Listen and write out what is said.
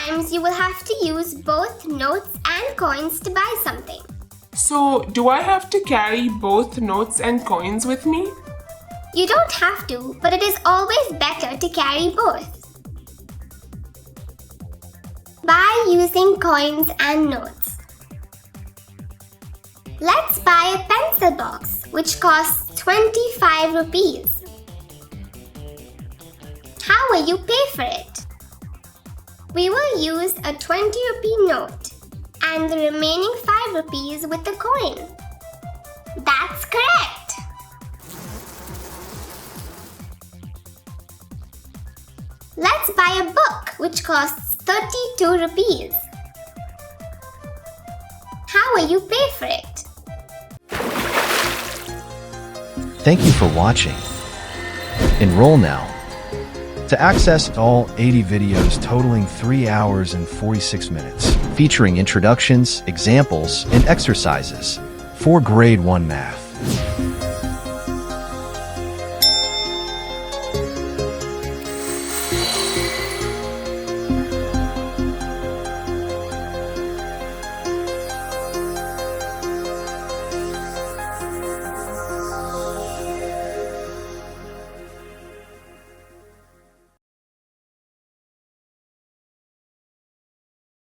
Sometimes you will have to use both notes and coins to buy something. So, do I have to carry both notes and coins with me? You don't have to, but it is always better to carry both. Buy using coins and notes. Let's buy a pencil box which costs 25 rupees. How will you pay for it? We will use a 20 rupee note and the remaining 5 rupees with the coin. That's correct! Let's buy a book which costs 32 rupees. How will you pay for it? Thank you for watching. Enroll now to access all 80 videos totaling 3 hours and 46 minutes, featuring introductions, examples, and exercises for Grade 1 Math.